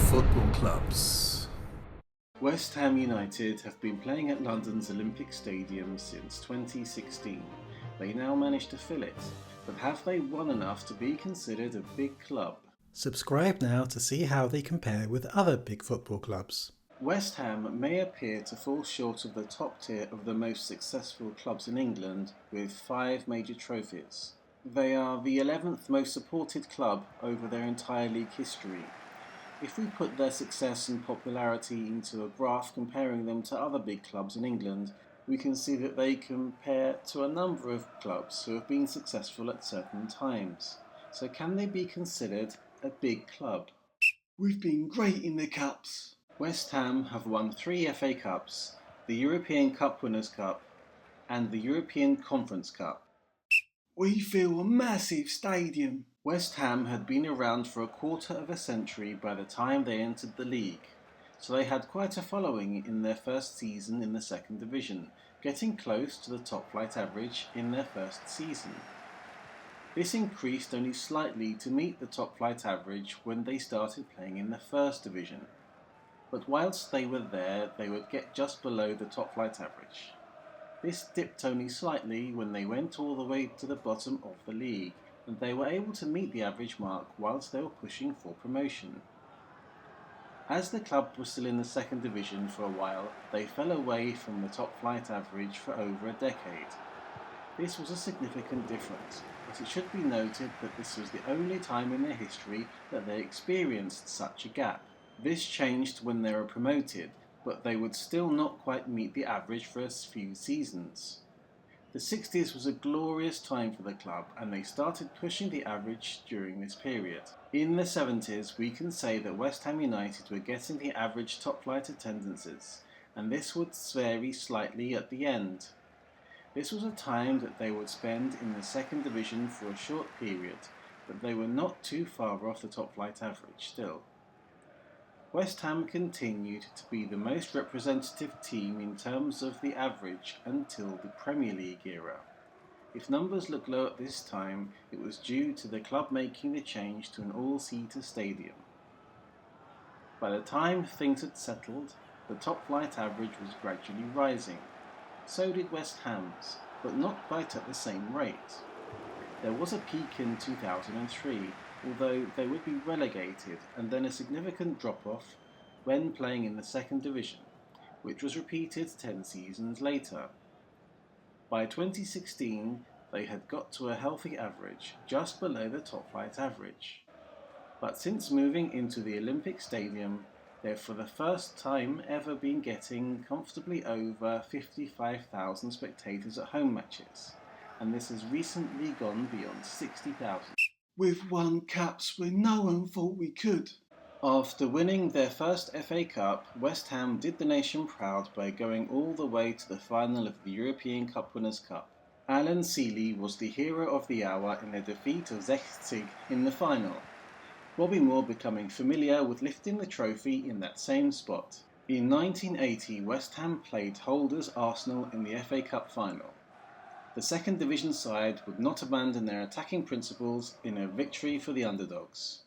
football clubs. West Ham United have been playing at London's Olympic Stadium since 2016. They now managed to fill it, but have they won enough to be considered a big club? Subscribe now to see how they compare with other big football clubs. West Ham may appear to fall short of the top tier of the most successful clubs in England with 5 major trophies. They are the 11th most supported club over their entire league history. If we put their success and popularity into a graph comparing them to other big clubs in England, we can see that they compare to a number of clubs who have been successful at certain times. So can they be considered a big club? We've been great in the cups. West Ham have won 3 FA Cups, the European Cup Winners' Cup and the European Conference Cup. We fill a massive stadium. West Ham had been around for a quarter of a century by the time they entered the league, so they had quite a following in their first season in the second division, getting close to the top flight average in their first season. This increased only slightly to meet the top flight average when they started playing in the first division. But whilst they were there, they would get just below the top flight average. This dipped only slightly when they went all the way to the bottom of the league, and they were able to meet the average mark whilst they were pushing for promotion. As the club was still in the second division for a while, they fell away from the top flight average for over a decade. This was a significant difference, but it should be noted that this was the only time in their history that they experienced such a gap. This changed when they were promoted, but they would still not quite meet the average for a few seasons. The 60s was a glorious time for the club, and they started pushing the average during this period. In the 70s, we can say that West Ham United were getting the average top flight attendances, and this would vary slightly at the end. This was a time that they would spend in the second division for a short period, but they were not too far off the top flight average still. West Ham continued to be the most representative team in terms of the average until the Premier League era. If numbers look low at this time, it was due to the club making the change to an all-seater stadium. By the time things had settled, the top flight average was gradually rising. So did West Ham's, but not quite at the same rate. There was a peak in 2003, although they would be relegated, and then a significant drop-off when playing in the second division, which was repeated 10 seasons later. By 2016, they had got to a healthy average, just below the top flight average. But since moving into the Olympic Stadium, they've for the first time ever been getting comfortably over 55,000 spectators at home matches, and this has recently gone beyond 60,000. We've won cups when no one thought we could. After winning their first FA Cup, West Ham did the nation proud by going all the way to the final of the European Cup Winners' Cup. Alan Seeley was the hero of the hour in their defeat of Leipzig in the final, Bobby Moore becoming familiar with lifting the trophy in that same spot. In 1980, West Ham played holders Arsenal in the FA Cup final. The second division side would not abandon their attacking principles in a victory for the underdogs.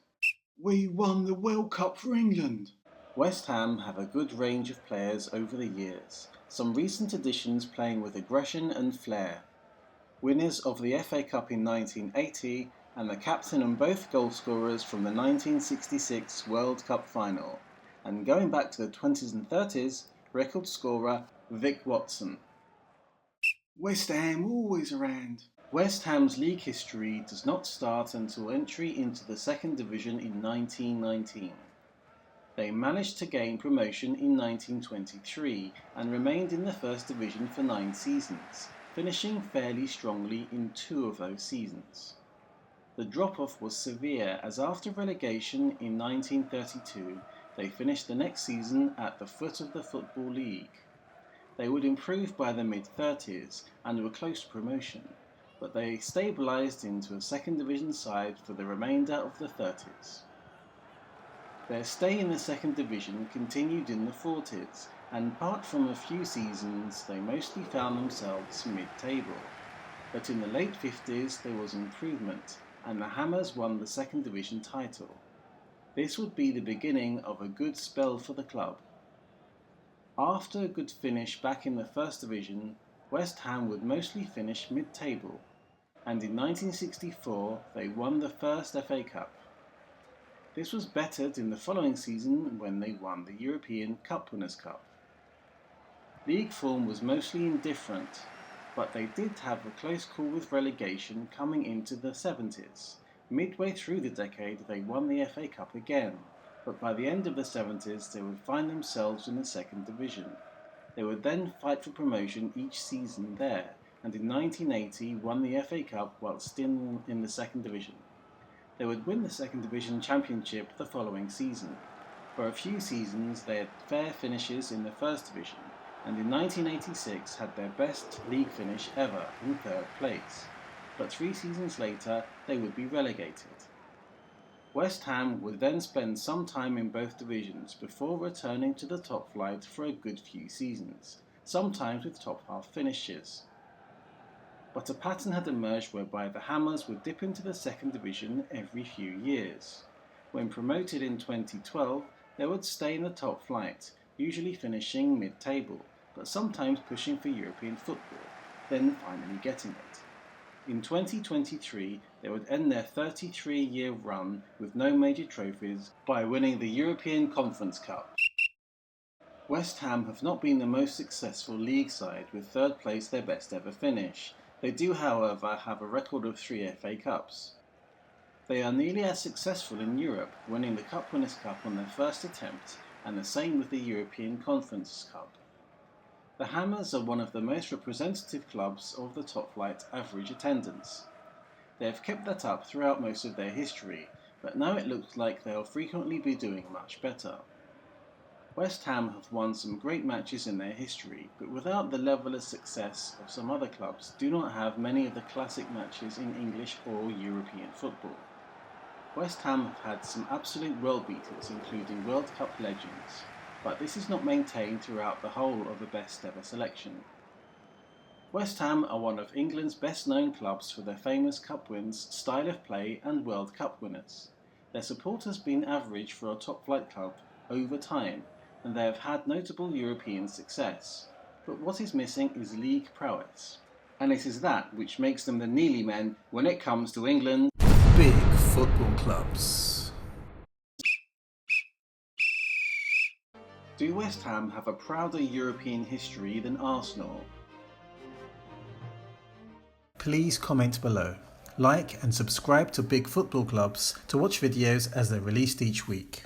We won the World Cup for England. West Ham have a good range of players over the years, some recent additions playing with aggression and flair. Winners of the FA Cup in 1980 and the captain and both goal scorers from the 1966 World Cup final, and going back to the 20s and 30s, record scorer Vic Watson. West Ham always around. West Ham's league history does not start until entry into the second division in 1919. They managed to gain promotion in 1923 and remained in the first division for 9 seasons, finishing fairly strongly in 2 of those seasons. The drop-off was severe, as after relegation in 1932, they finished the next season at the foot of the Football League. They would improve by the mid-30s and were close to promotion, but they stabilised into a second division side for the remainder of the 30s. Their stay in the second division continued in the 40s, and apart from a few seasons, they mostly found themselves mid-table. But in the late 50s there was improvement, and the Hammers won the second division title. This would be the beginning of a good spell for the club. After a good finish back in the First Division, West Ham would mostly finish mid-table, and in 1964 they won the first FA Cup. This was bettered in the following season when they won the European Cup Winners' Cup. League form was mostly indifferent, but they did have a close call with relegation coming into the 70s. Midway through the decade they won the FA Cup again, but by the end of the 70s they would find themselves in the second division. They would then fight for promotion each season there, and in 1980 won the FA Cup whilst still in the second division. They would win the second division championship the following season. For a few seasons they had fair finishes in the first division, and in 1986 had their best league finish ever in third place. But 3 seasons later they would be relegated. West Ham would then spend some time in both divisions before returning to the top flight for a good few seasons, sometimes with top half finishes. But a pattern had emerged whereby the Hammers would dip into the second division every few years. When promoted in 2012, they would stay in the top flight, usually finishing mid-table, but sometimes pushing for European football, then finally getting it. In 2023, they would end their 33-year run with no major trophies by winning the European Conference Cup. West Ham have not been the most successful league side, with third place their best ever finish. They do, however, have a record of 3 FA Cups. They are nearly as successful in Europe, winning the Cup Winners' Cup on their first attempt, and the same with the European Conference Cup. The Hammers are one of the most representative clubs of the top flight average attendance. They have kept that up throughout most of their history, but now it looks like they'll frequently be doing much better. West Ham have won some great matches in their history, but without the level of success of some other clubs, do not have many of the classic matches in English or European football. West Ham have had some absolute world beaters, including World Cup legends, but this is not maintained throughout the whole of the best ever selection. West Ham are one of England's best known clubs for their famous cup wins, style of play and World Cup winners. Their support has been average for a top flight club over time, and they have had notable European success. But what is missing is league prowess. And it is that which makes them the Neely men when it comes to England. Big football clubs. Do West Ham have a prouder European history than Arsenal? Please comment below. Like and subscribe to Big Football Clubs to watch videos as they're released each week.